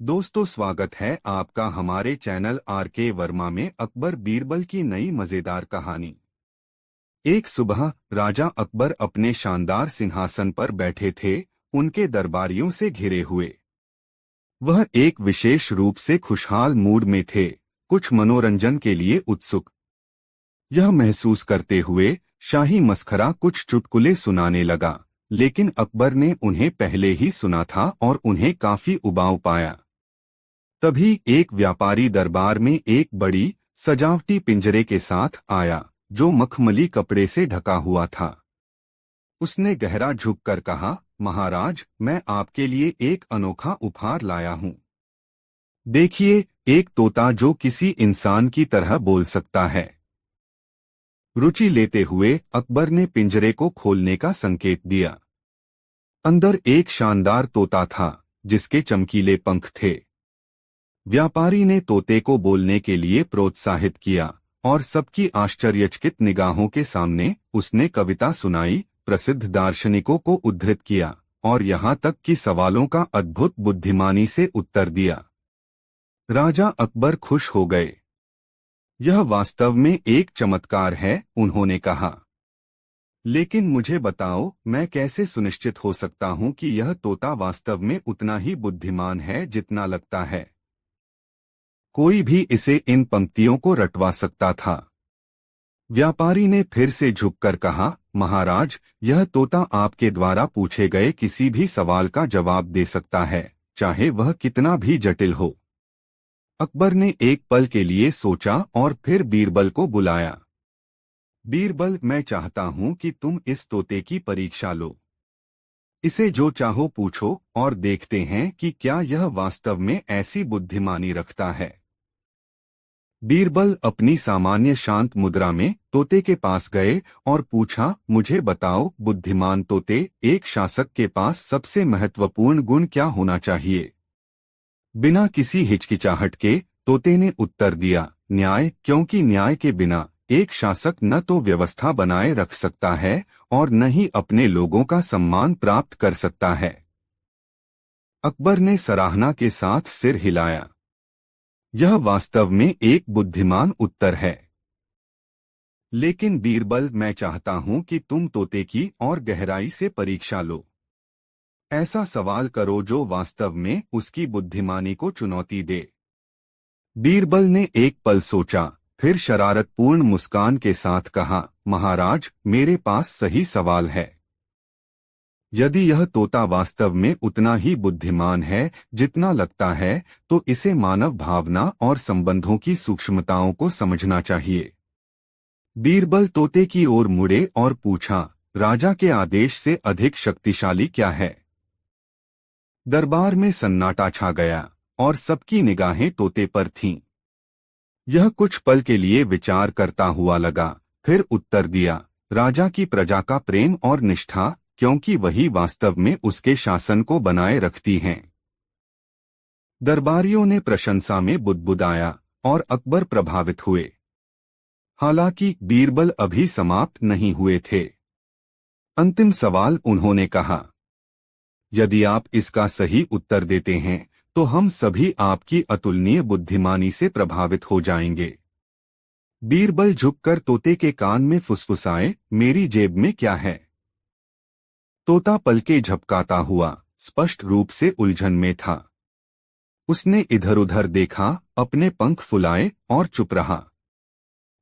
दोस्तों, स्वागत है आपका हमारे चैनल आर.के. वर्मा में अकबर बीरबल की नई मजेदार कहानी। एक सुबह राजा अकबर अपने शानदार सिंहासन पर बैठे थे, उनके दरबारियों से घिरे हुए। वह एक विशेष रूप से खुशहाल मूड में थे, कुछ मनोरंजन के लिए उत्सुक। यह महसूस करते हुए शाही मस्खरा कुछ चुटकुले सुनाने लगा, लेकिन अकबर ने उन्हें पहले ही सुना था और उन्हें काफी उबाऊ पाया। तभी एक व्यापारी दरबार में एक बड़ी सजावटी पिंजरे के साथ आया, जो मखमली कपड़े से ढका हुआ था। उसने गहरा झुककर कहा, महाराज, मैं आपके लिए एक अनोखा उपहार लाया हूँ। देखिए, एक तोता जो किसी इंसान की तरह बोल सकता है। रुचि लेते हुए अकबर ने पिंजरे को खोलने का संकेत दिया। अंदर एक शानदार तोता था, जिसके चमकीले पंख थे। व्यापारी ने तोते को बोलने के लिए प्रोत्साहित किया और सबकी आश्चर्यचकित निगाहों के सामने उसने कविता सुनाई, प्रसिद्ध दार्शनिकों को उद्धृत किया और यहाँ तक कि सवालों का अद्भुत बुद्धिमानी से उत्तर दिया। राजा अकबर खुश हो गए। यह वास्तव में एक चमत्कार है, उन्होंने कहा। लेकिन मुझे बताओ, मैं कैसे सुनिश्चित हो सकता हूँ कि यह तोता वास्तव में उतना ही बुद्धिमान है जितना लगता है। कोई भी इसे इन पंक्तियों को रटवा सकता था। व्यापारी ने फिर से झुककर कहा, महाराज, यह तोता आपके द्वारा पूछे गए किसी भी सवाल का जवाब दे सकता है, चाहे वह कितना भी जटिल हो। अकबर ने एक पल के लिए सोचा और फिर बीरबल को बुलाया। बीरबल, मैं चाहता हूं कि तुम इस तोते की परीक्षा लो। इसे जो चाहो पूछो और देखते हैं कि क्या यह वास्तव में ऐसी बुद्धिमानी रखता है। बीरबल अपनी सामान्य शांत मुद्रा में तोते के पास गए और पूछा, मुझे बताओ बुद्धिमान तोते, एक शासक के पास सबसे महत्वपूर्ण गुण क्या होना चाहिए। बिना किसी हिचकिचाहट के तोते ने उत्तर दिया, न्याय, क्योंकि न्याय के बिना एक शासक न तो व्यवस्था बनाए रख सकता है और न ही अपने लोगों का सम्मान प्राप्त कर सकता है। अकबर ने सराहना के साथ सिर हिलाया। यह वास्तव में एक बुद्धिमान उत्तर है। लेकिन बीरबल, मैं चाहता हूं कि तुम तोते की और गहराई से परीक्षा लो। ऐसा सवाल करो जो वास्तव में उसकी बुद्धिमानी को चुनौती दे। बीरबल ने एक पल सोचा, फिर शरारतपूर्ण मुस्कान के साथ कहा, महाराज, मेरे पास सही सवाल है। यदि यह तोता वास्तव में उतना ही बुद्धिमान है जितना लगता है, तो इसे मानव भावना और संबंधों की सूक्ष्मताओं को समझना चाहिए। बीरबल तोते की ओर मुड़े और पूछा, राजा के आदेश से अधिक शक्तिशाली क्या है। दरबार में सन्नाटा छा गया और सबकी निगाहें तोते पर थीं। यह कुछ पल के लिए विचार करता हुआ लगा, फिर उत्तर दिया, राजा की प्रजा का प्रेम और निष्ठा, क्योंकि वही वास्तव में उसके शासन को बनाए रखती हैं। दरबारियों ने प्रशंसा में बुदबुदाया और अकबर प्रभावित हुए। हालांकि बीरबल अभी समाप्त नहीं हुए थे। अंतिम सवाल उन्होंने कहा, यदि आप इसका सही उत्तर देते हैं तो हम सभी आपकी अतुलनीय बुद्धिमानी से प्रभावित हो जाएंगे। बीरबल झुककर तोते के कान में फुसफुसाए, मेरी जेब में क्या है। तोता पलके झपकाता हुआ स्पष्ट रूप से उलझन में था। उसने इधर-उधर देखा, अपने पंख फुलाए और चुप रहा।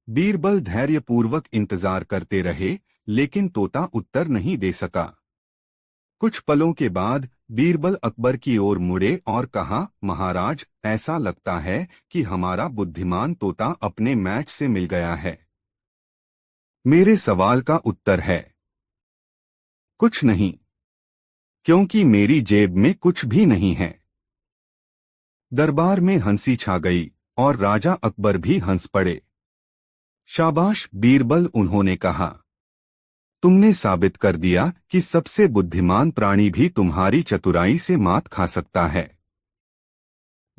बीरबल धैर्यपूर्वक इंतजार करते रहे, लेकिन तोता उत्तर नहीं दे सका। कुछ पलों के बाद बीरबल अकबर की ओर मुड़े और कहा, महाराज, ऐसा लगता है कि हमारा बुद्धिमान तोता अपने मैच से मिल गया है। मेरे सवाल का उत्तर है कुछ नहीं, क्योंकि मेरी जेब में कुछ भी नहीं है। दरबार में हंसी छा गई और राजा अकबर भी हंस पड़े। शाबाश बीरबल, उन्होंने कहा, तुमने साबित कर दिया कि सबसे बुद्धिमान प्राणी भी तुम्हारी चतुराई से मात खा सकता है।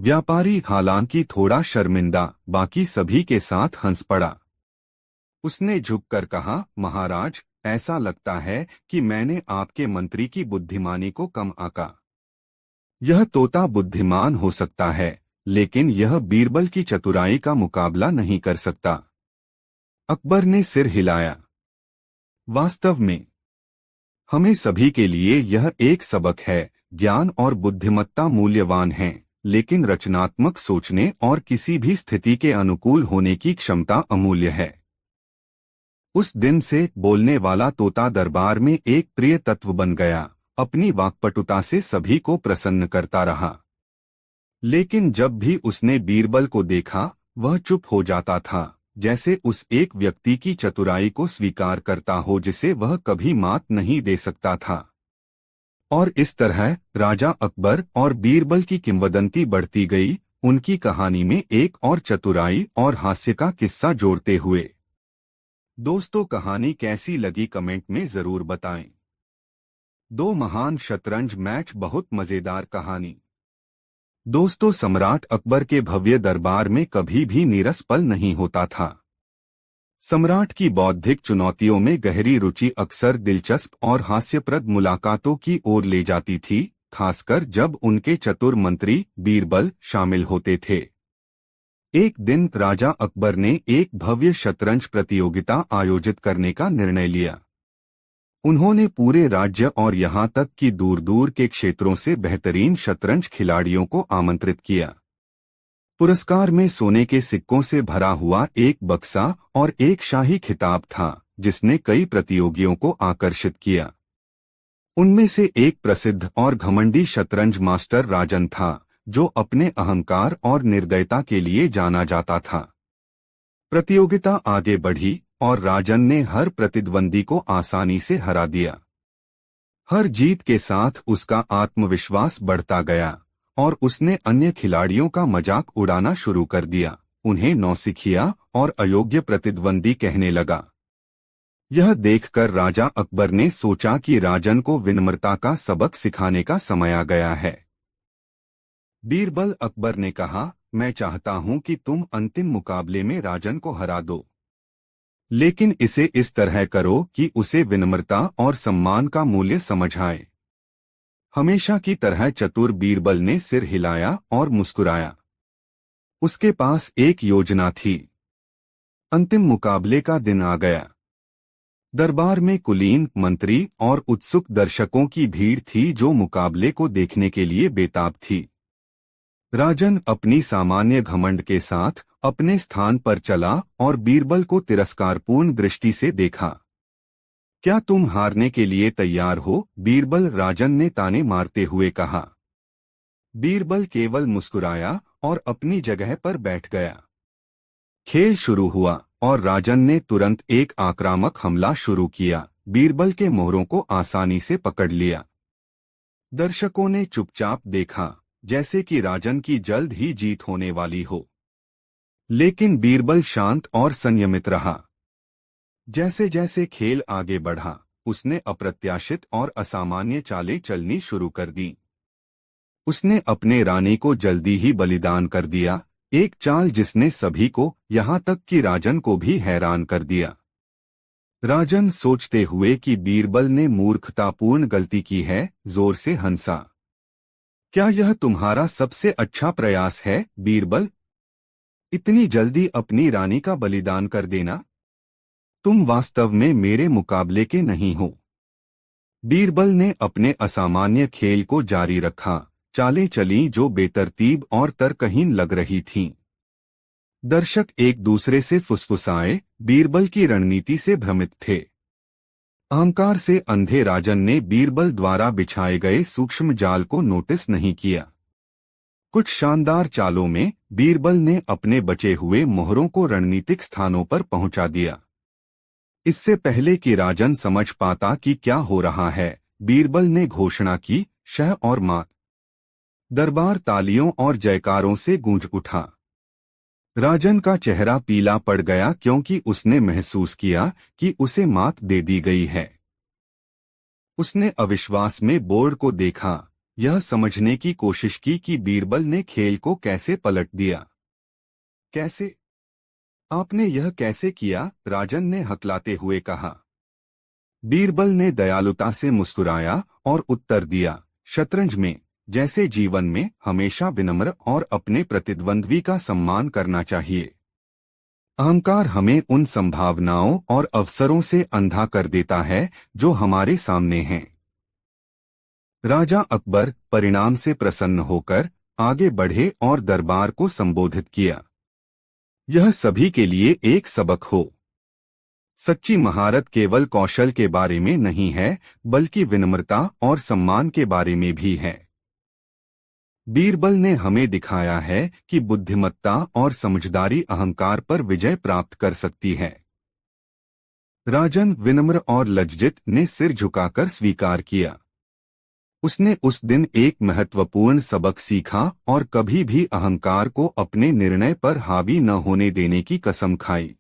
व्यापारी हालांकि थोड़ा शर्मिंदा बाकी सभी के साथ हंस पड़ा। उसने झुककर कहा, महाराज, ऐसा लगता है कि मैंने आपके मंत्री की बुद्धिमानी को कम आंका। यह तोता बुद्धिमान हो सकता है, लेकिन यह बीरबल की चतुराई का मुकाबला नहीं कर सकता। अकबर ने सिर हिलाया। वास्तव में हमें सभी के लिए यह एक सबक है। ज्ञान और बुद्धिमत्ता मूल्यवान हैं, लेकिन रचनात्मक सोचने और किसी भी स्थिति के अनुकूल होने की क्षमता अमूल्य है। उस दिन से बोलने वाला तोता दरबार में एक प्रिय तत्व बन गया। अपनी वाक्पटुता से सभी को प्रसन्न करता रहा। लेकिन जब भी उसने बीरबल को देखा, वह चुप हो जाता था, जैसे उस एक व्यक्ति की चतुराई को स्वीकार करता हो जिसे वह कभी मात नहीं दे सकता था। और इस तरह राजा अकबर और बीरबल की किंवदंती बढ़ती गई, उनकी कहानी में एक और चतुराई और हास्य का किस्सा जोड़ते हुए। दोस्तों, कहानी कैसी लगी कमेंट में जरूर बताएं। दो महान शतरंज मैच, बहुत मजेदार कहानी। दोस्तों, सम्राट अकबर के भव्य दरबार में कभी भी नीरस पल नहीं होता था। सम्राट की बौद्धिक चुनौतियों में गहरी रुचि अक्सर दिलचस्प और हास्यप्रद मुलाकातों की ओर ले जाती थी, खासकर जब उनके चतुर मंत्री बीरबल शामिल होते थे। एक दिन राजा अकबर ने एक भव्य शतरंज प्रतियोगिता आयोजित करने का निर्णय लिया। उन्होंने पूरे राज्य और यहां तक कि दूर दूर के क्षेत्रों से बेहतरीन शतरंज खिलाड़ियों को आमंत्रित किया। पुरस्कार में सोने के सिक्कों से भरा हुआ एक बक्सा और एक शाही खिताब था, जिसने कई प्रतियोगियों को आकर्षित किया। उनमें से एक प्रसिद्ध और घमंडी शतरंज मास्टर राजन था, जो अपने अहंकार और निर्दयता के लिए जाना जाता था। प्रतियोगिता आगे बढ़ी और राजन ने हर प्रतिद्वंदी को आसानी से हरा दिया। हर जीत के साथ उसका आत्मविश्वास बढ़ता गया और उसने अन्य खिलाड़ियों का मजाक उड़ाना शुरू कर दिया, उन्हें नौसिखिया और अयोग्य प्रतिद्वंदी कहने लगा। यह देखकर राजा अकबर ने सोचा कि राजन को विनम्रता का सबक सिखाने का समय आ गया है। बीरबल अकबर ने कहा, मैं चाहता हूं कि तुम अंतिम मुकाबले में राजन को हरा दो, लेकिन इसे इस तरह करो कि उसे विनम्रता और सम्मान का मूल्य समझ आए। हमेशा की तरह चतुर बीरबल ने सिर हिलाया और मुस्कुराया। उसके पास एक योजना थी। अंतिम मुकाबले का दिन आ गया। दरबार में कुलीन, मंत्री और उत्सुक दर्शकों की भीड़ थी जो मुकाबले को देखने के लिए बेताब थी। राजन अपनी सामान्य घमंड के साथ अपने स्थान पर चला और बीरबल को तिरस्कारपूर्ण दृष्टि से देखा। क्या तुम हारने के लिए तैयार हो? बीरबल, राजन ने ताने मारते हुए कहा। बीरबल केवल मुस्कुराया और अपनी जगह पर बैठ गया। खेल शुरू हुआ और राजन ने तुरंत एक आक्रामक हमला शुरू किया। बीरबल के मोहरों को आसानी से पकड़ लिया। दर्शकों ने चुपचाप देखा, जैसे कि राजन की जल्द ही जीत होने वाली हो। लेकिन बीरबल शांत और संयमित रहा। जैसे जैसे खेल आगे बढ़ा, उसने अप्रत्याशित और असामान्य चालें चलनी शुरू कर दी। उसने अपने रानी को जल्दी ही बलिदान कर दिया, एक चाल जिसने सभी को, यहां तक कि राजन को भी हैरान कर दिया। राजन सोचते हुए कि बीरबल ने मूर्खतापूर्ण गलती की है, जोर से हंसा। क्या यह तुम्हारा सबसे अच्छा प्रयास है, बीरबल? इतनी जल्दी अपनी रानी का बलिदान कर देना? तुम वास्तव में मेरे मुकाबले के नहीं हो। बीरबल ने अपने असामान्य खेल को जारी रखा। चालें चलीं जो बेतरतीब और तर्कहीन लग रही थीं। दर्शक एक दूसरे से फुसफुसाए, बीरबल की रणनीति से भ्रमित थे। अहंकार से अंधे राजन ने बीरबल द्वारा बिछाए गए सूक्ष्म जाल को नोटिस नहीं किया। कुछ शानदार चालों में बीरबल ने अपने बचे हुए मोहरों को रणनीतिक स्थानों पर पहुंचा दिया। इससे पहले कि राजन समझ पाता कि क्या हो रहा है, बीरबल ने घोषणा की, शह और मात। दरबार तालियों और जयकारों से गूंज उठा। राजन का चेहरा पीला पड़ गया क्योंकि उसने महसूस किया कि उसे मात दे दी गई है। उसने अविश्वास में बोर्ड को देखा, यह समझने की कोशिश की कि बीरबल ने खेल को कैसे पलट दिया। कैसे? आपने यह कैसे किया? राजन ने हकलाते हुए कहा। बीरबल ने दयालुता से मुस्कुराया और उत्तर दिया, शतरंज में जैसे जीवन में हमेशा विनम्र और अपने प्रतिद्वंद्वी का सम्मान करना चाहिए। अहंकार हमें उन संभावनाओं और अवसरों से अंधा कर देता है जो हमारे सामने हैं। राजा अकबर परिणाम से प्रसन्न होकर आगे बढ़े और दरबार को संबोधित किया। यह सभी के लिए एक सबक हो। सच्ची महारत केवल कौशल के बारे में नहीं है, बल्कि विनम्रता और सम्मान के बारे में भी है। बीरबल ने हमें दिखाया है कि बुद्धिमत्ता और समझदारी अहंकार पर विजय प्राप्त कर सकती है। राजन विनम्र और लज्जित ने सिर झुकाकर स्वीकार किया। उसने उस दिन एक महत्वपूर्ण सबक सीखा और कभी भी अहंकार को अपने निर्णय पर हावी न होने देने की कसम खाई।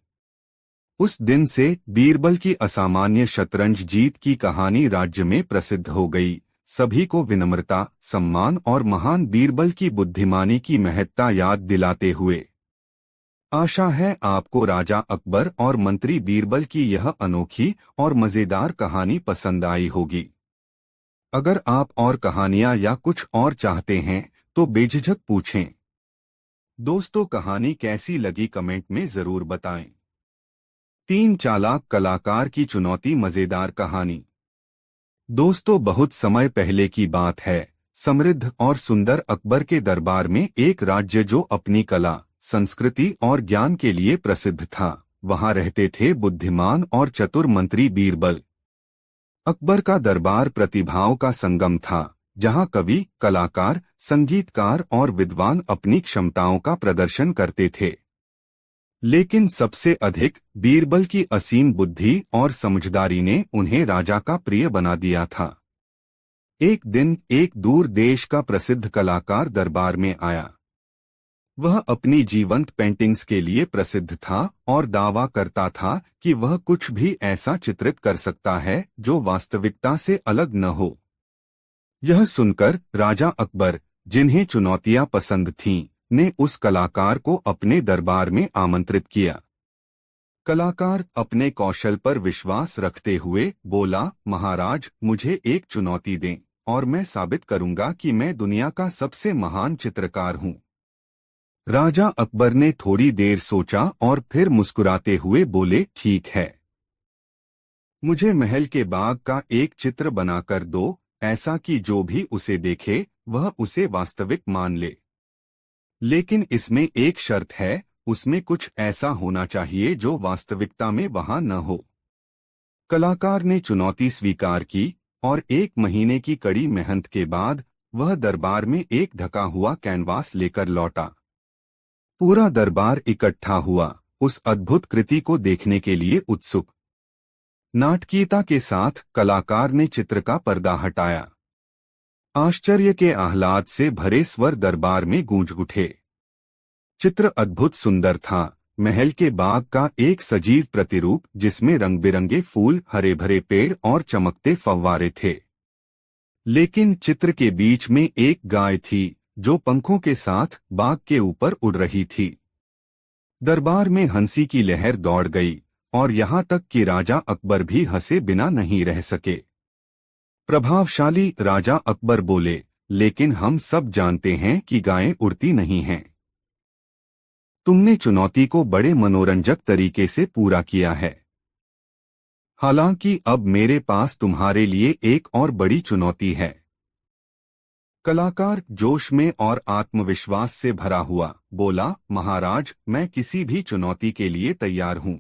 उस दिन से बीरबल की असामान्य शतरंज जीत की कहानी राज्य में प्रसिद्ध हो गई, सभी को विनम्रता, सम्मान और महान बीरबल की बुद्धिमानी की महत्ता याद दिलाते हुए। आशा है आपको राजा अकबर और मंत्री बीरबल की यह अनोखी और मजेदार कहानी पसंद आई होगी। अगर आप और कहानियां या कुछ और चाहते हैं तो बेझिझक पूछें। दोस्तों, कहानी कैसी लगी कमेंट में जरूर बताएं। 3 चालाक कलाकार की चुनौती मजेदार कहानी। दोस्तों, बहुत समय पहले की बात है। समृद्ध और सुंदर अकबर के दरबार में एक राज्य जो अपनी कला, संस्कृति और ज्ञान के लिए प्रसिद्ध था। वहां रहते थे बुद्धिमान और चतुर मंत्री बीरबल। अकबर का दरबार प्रतिभाओं का संगम था, जहां कवि, कलाकार, संगीतकार और विद्वान अपनी क्षमताओं का प्रदर्शन करते थे। लेकिन सबसे अधिक बीरबल की असीम बुद्धि और समझदारी ने उन्हें राजा का प्रिय बना दिया था। एक दिन एक दूर देश का प्रसिद्ध कलाकार दरबार में आया। वह अपनी जीवंत पेंटिंग्स के लिए प्रसिद्ध था और दावा करता था कि वह कुछ भी ऐसा चित्रित कर सकता है जो वास्तविकता से अलग न हो। यह सुनकर राजा अकबर, जिन्हें चुनौतियां पसंद थीं, ने उस कलाकार को अपने दरबार में आमंत्रित किया। कलाकार अपने कौशल पर विश्वास रखते हुए बोला, महाराज, मुझे एक चुनौती दें और मैं साबित करूंगा कि मैं दुनिया का सबसे महान चित्रकार हूं। राजा अकबर ने थोड़ी देर सोचा और फिर मुस्कुराते हुए बोले, ठीक है। मुझे महल के बाग का एक चित्र बनाकर दो, ऐसा कि जो भी उसे देखे वह उसे वास्तविक मान ले। लेकिन इसमें एक शर्त है, उसमें कुछ ऐसा होना चाहिए जो वास्तविकता में वहां न हो। कलाकार ने चुनौती स्वीकार की और 1 महीने की कड़ी मेहनत के बाद वह दरबार में एक ढका हुआ कैनवास लेकर लौटा। पूरा दरबार इकट्ठा हुआ, उस अद्भुत कृति को देखने के लिए उत्सुक। नाटकीयता के साथ कलाकार ने चित्र का पर्दा हटाया। आश्चर्य के आह्लाद से भरे स्वर दरबार में गूंज उठे। चित्र अद्भुत सुंदर था, महल के बाग का एक सजीव प्रतिरूप जिसमें रंग बिरंगे फूल, हरे भरे पेड़ और चमकते फव्वारे थे। लेकिन चित्र के बीच में एक गाय थी जो पंखों के साथ बाग के ऊपर उड़ रही थी। दरबार में हंसी की लहर दौड़ गई और यहाँ तक कि राजा अकबर भी हंसे बिना नहीं रह सके। प्रभावशाली राजा अकबर बोले, लेकिन हम सब जानते हैं कि गायें उड़ती नहीं हैं। तुमने चुनौती को बड़े मनोरंजक तरीके से पूरा किया है। हालांकि अब मेरे पास तुम्हारे लिए एक और बड़ी चुनौती है। कलाकार जोश में और आत्मविश्वास से भरा हुआ बोला, महाराज, मैं किसी भी चुनौती के लिए तैयार हूं।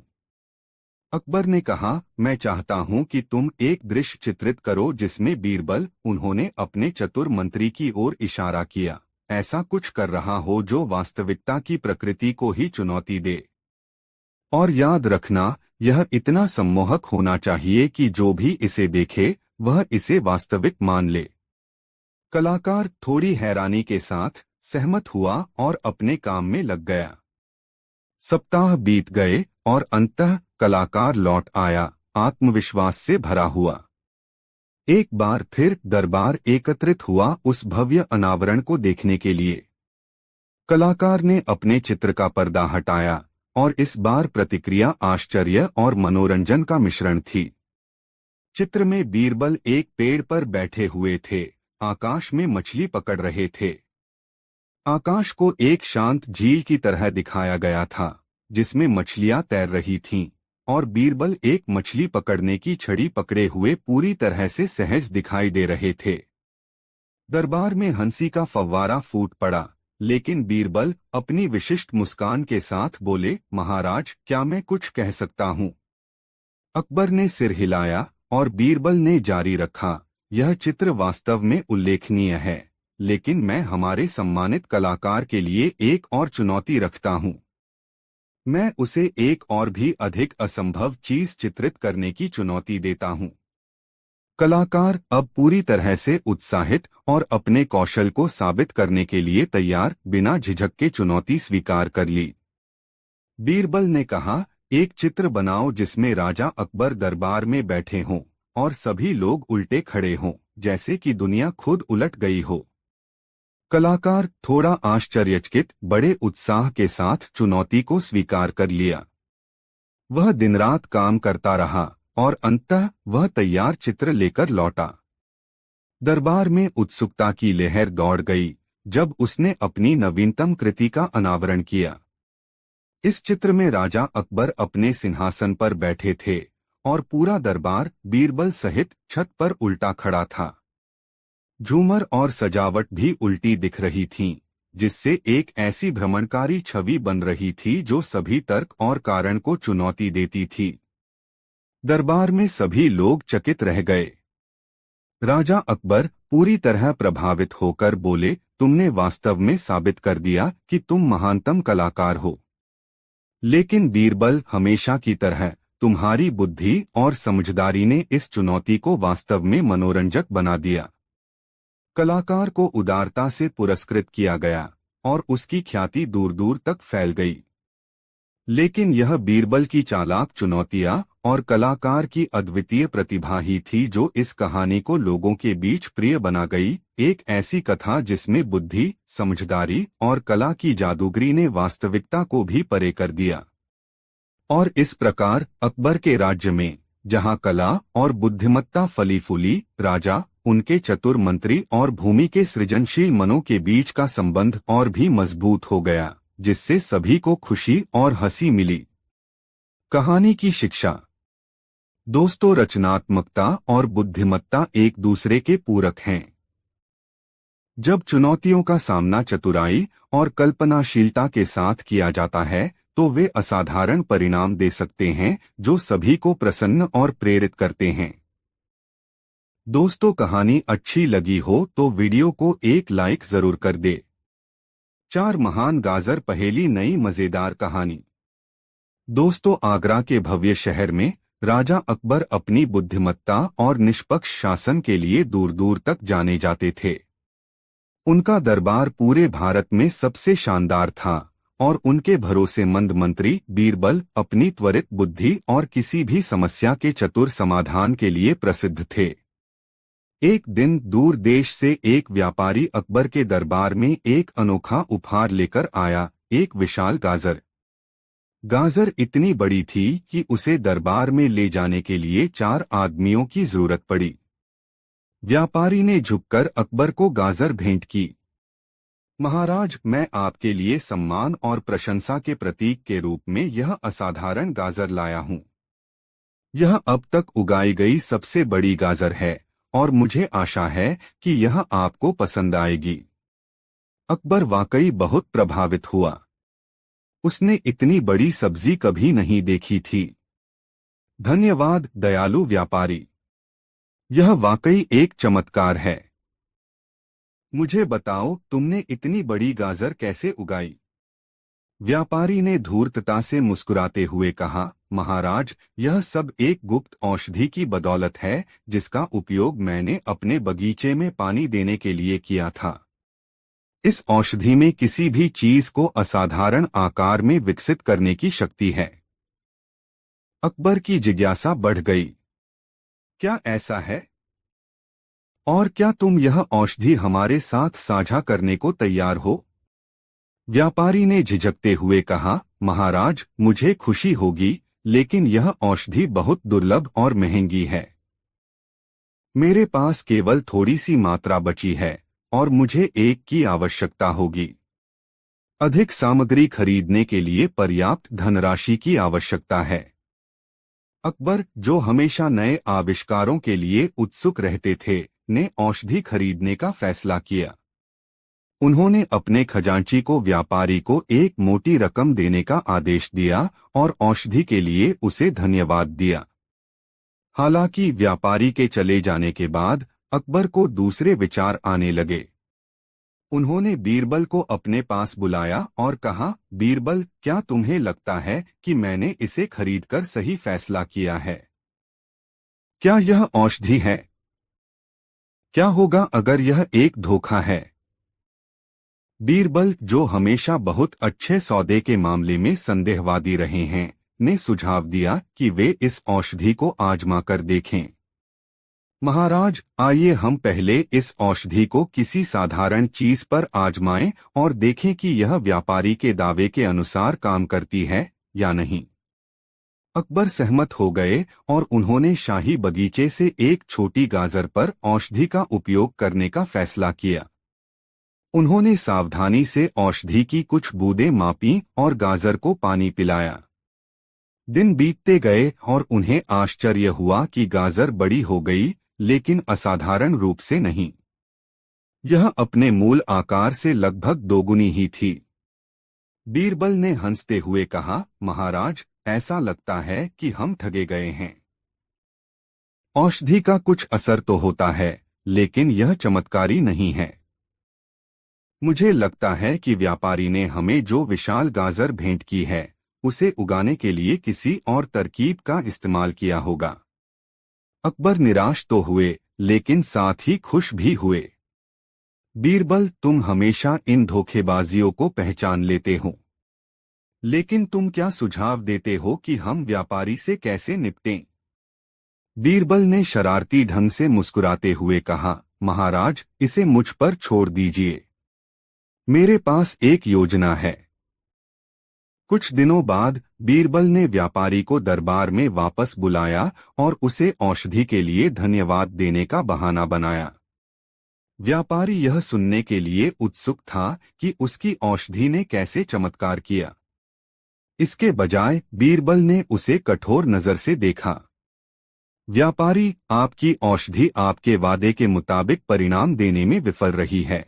अकबर ने कहा, मैं चाहता हूं कि तुम एक दृश्य चित्रित करो जिसमें बीरबल, उन्होंने अपने चतुर मंत्री की ओर इशारा किया, ऐसा कुछ कर रहा हो जो वास्तविकता की प्रकृति को ही चुनौती दे। और याद रखना, यह इतना सम्मोहक होना चाहिए कि जो भी इसे देखे वह इसे वास्तविक मान ले। कलाकार थोड़ी हैरानी के साथ सहमत हुआ और अपने काम में लग गया। सप्ताह बीत गए और अंततः कलाकार लौट आया, आत्मविश्वास से भरा हुआ। एक बार फिर दरबार एकत्रित हुआ उस भव्य अनावरण को देखने के लिए। कलाकार ने अपने चित्र का पर्दा हटाया और इस बार प्रतिक्रिया आश्चर्य और मनोरंजन का मिश्रण थी। चित्र में बीरबल एक पेड़ पर बैठे हुए थे, आकाश में मछली पकड़ रहे थे। आकाश को एक शांत झील की तरह दिखाया गया था, जिसमें मछलियां तैर रही थीं, और बीरबल एक मछली पकड़ने की छड़ी पकड़े हुए पूरी तरह से सहज दिखाई दे रहे थे। दरबार में हंसी का फव्वारा फूट पड़ा, लेकिन बीरबल अपनी विशिष्ट मुस्कान के साथ बोले, महाराज, क्या मैं कुछ कह सकता हूँ? अकबर ने सिर हिलाया और बीरबल ने जारी रखा, यह चित्र वास्तव में उल्लेखनीय है, लेकिन मैं हमारे सम्मानित कलाकार के लिए एक और चुनौती रखता हूँ। मैं उसे एक और भी अधिक असंभव चीज चित्रित करने की चुनौती देता हूँ। कलाकार अब पूरी तरह से उत्साहित और अपने कौशल को साबित करने के लिए तैयार बिना झिझक के चुनौती स्वीकार कर ली। बीरबल ने कहा, एक चित्र बनाओ जिसमें राजा अकबर दरबार में बैठे हों और सभी लोग उल्टे खड़े हों, जैसे कि दुनिया खुद उलट गई हो। कलाकार थोड़ा आश्चर्यचकित बड़े उत्साह के साथ चुनौती को स्वीकार कर लिया। वह दिन रात काम करता रहा और अंततः वह तैयार चित्र लेकर लौटा। दरबार में उत्सुकता की लहर दौड़ गई जब उसने अपनी नवीनतम कृति का अनावरण किया। इस चित्र में राजा अकबर अपने सिंहासन पर बैठे थे और पूरा दरबार बीरबल सहित छत पर उल्टा खड़ा था। झूमर और सजावट भी उल्टी दिख रही थीं, जिससे एक ऐसी भ्रमणकारी छवि बन रही थी जो सभी तर्क और कारण को चुनौती देती थी। दरबार में सभी लोग चकित रह गए। राजा अकबर पूरी तरह प्रभावित होकर बोले, तुमने वास्तव में साबित कर दिया कि तुम महानतम कलाकार हो। लेकिन बीरबल, हमेशा की तरह तुम्हारी बुद्धि और समझदारी ने इस चुनौती को वास्तव में मनोरंजक बना दिया। कलाकार को उदारता से पुरस्कृत किया गया और उसकी ख्याति दूर दूर तक फैल गई। लेकिन यह बीरबल की चालाक चुनौतियां और कलाकार की अद्वितीय प्रतिभा ही थी जो इस कहानी को लोगों के बीच प्रिय बना गई, एक ऐसी कथा जिसमें बुद्धि, समझदारी और कला की जादूगरी ने वास्तविकता को भी परे कर दिया। और इस प्रकार अकबर के राज्य में, जहां कला और बुद्धिमत्ता फली फूली, राजा, उनके चतुर मंत्री और भूमि के सृजनशील मनों के बीच का संबंध और भी मजबूत हो गया, जिससे सभी को खुशी और हंसी मिली। कहानी की शिक्षा। दोस्तों, रचनात्मकता और बुद्धिमत्ता एक दूसरे के पूरक हैं। जब चुनौतियों का सामना चतुराई और कल्पनाशीलता के साथ किया जाता है तो वे असाधारण परिणाम दे सकते हैं जो सभी को प्रसन्न और प्रेरित करते हैं। दोस्तों, कहानी अच्छी लगी हो तो वीडियो को एक लाइक जरूर कर दे। 4 महान गाजर पहेली नई मजेदार कहानी। दोस्तों, आगरा के भव्य शहर में राजा अकबर अपनी बुद्धिमत्ता और निष्पक्ष शासन के लिए दूर दूर तक जाने जाते थे। उनका दरबार पूरे भारत में सबसे शानदार था और उनके भरोसेमंद मंत्री बीरबल अपनी त्वरित बुद्धि और किसी भी समस्या के चतुर समाधान के लिए प्रसिद्ध थे। एक दिन दूर देश से एक व्यापारी अकबर के दरबार में एक अनोखा उपहार लेकर आया, एक विशाल गाजर। गाजर इतनी बड़ी थी कि उसे दरबार में ले जाने के लिए 4 आदमियों की जरूरत पड़ी। व्यापारी ने झुककर अकबर को गाजर भेंट की। महाराज, मैं आपके लिए सम्मान और प्रशंसा के प्रतीक के रूप में यह असाधारण गाजर लाया हूँ। यह अब तक उगाई गई सबसे बड़ी गाजर है और मुझे आशा है कि यह आपको पसंद आएगी। अकबर वाकई बहुत प्रभावित हुआ। उसने इतनी बड़ी सब्जी कभी नहीं देखी थी। धन्यवाद दयालु व्यापारी, यह वाकई एक चमत्कार है। मुझे बताओ, तुमने इतनी बड़ी गाजर कैसे उगाई? व्यापारी ने धूर्तता से मुस्कुराते हुए कहा, महाराज, यह सब एक गुप्त औषधि की बदौलत है जिसका उपयोग मैंने अपने बगीचे में पानी देने के लिए किया था। इस औषधि में किसी भी चीज को असाधारण आकार में विकसित करने की शक्ति है। अकबर की जिज्ञासा बढ़ गई। क्या ऐसा है? और क्या तुम यह औषधि हमारे साथ साझा करने को तैयार हो? व्यापारी ने झिझकते हुए कहा, महाराज, मुझे खुशी होगी, लेकिन यह औषधि बहुत दुर्लभ और महंगी है। मेरे पास केवल थोड़ी सी मात्रा बची है और मुझे एक की आवश्यकता होगी। अधिक सामग्री खरीदने के लिए पर्याप्त धनराशि की आवश्यकता है। अकबर, जो हमेशा नए आविष्कारों के लिए उत्सुक रहते थे, ने औषधि खरीदने का फैसला किया। उन्होंने अपने खजांची को व्यापारी को एक मोटी रकम देने का आदेश दिया और औषधि के लिए उसे धन्यवाद दिया। हालांकि व्यापारी के चले जाने के बाद अकबर को दूसरे विचार आने लगे। उन्होंने बीरबल को अपने पास बुलाया और कहा, बीरबल, क्या तुम्हें लगता है कि मैंने इसे खरीदकर सही फैसला किया है? क्या यह औषधि है? क्या होगा अगर यह एक धोखा है? बीरबल, जो हमेशा बहुत अच्छे सौदे के मामले में संदेहवादी रहे हैं, ने सुझाव दिया कि वे इस औषधि को आजमा कर देखें। महाराज, आइए हम पहले इस औषधि को किसी साधारण चीज पर आजमाएं और देखें कि यह व्यापारी के दावे के अनुसार काम करती है या नहीं। अकबर सहमत हो गए और उन्होंने शाही बगीचे से एक छोटी गाजर पर औषधि का उपयोग करने का फैसला किया। उन्होंने सावधानी से औषधि की कुछ बूंदें मापीं और गाजर को पानी पिलाया। दिन बीतते गए और उन्हें आश्चर्य हुआ कि गाजर बड़ी हो गई, लेकिन असाधारण रूप से नहीं। यह अपने मूल आकार से लगभग दोगुनी ही थी। बीरबल ने हंसते हुए कहा, महाराज, ऐसा लगता है कि हम ठगे गए हैं। औषधि का कुछ असर तो होता है, लेकिन यह चमत्कारी नहीं है। मुझे लगता है कि व्यापारी ने हमें जो विशाल गाजर भेंट की है, उसे उगाने के लिए किसी और तरकीब का इस्तेमाल किया होगा। अकबर निराश तो हुए, लेकिन साथ ही खुश भी हुए। बीरबल, तुम हमेशा इन धोखेबाजियों को पहचान लेते हो, लेकिन तुम क्या सुझाव देते हो कि हम व्यापारी से कैसे निपटें? बीरबल ने शरारती ढंग से मुस्कुराते हुए कहा, महाराज, इसे मुझ पर छोड़ दीजिए। मेरे पास एक योजना है। कुछ दिनों बाद बीरबल ने व्यापारी को दरबार में वापस बुलाया और उसे औषधि के लिए धन्यवाद देने का बहाना बनाया। व्यापारी यह सुनने के लिए उत्सुक था कि उसकी औषधि ने कैसे चमत्कार किया। इसके बजाय बीरबल ने उसे कठोर नजर से देखा। व्यापारी, आपकी औषधि आपके वादे के मुताबिक परिणाम देने में विफल रही है।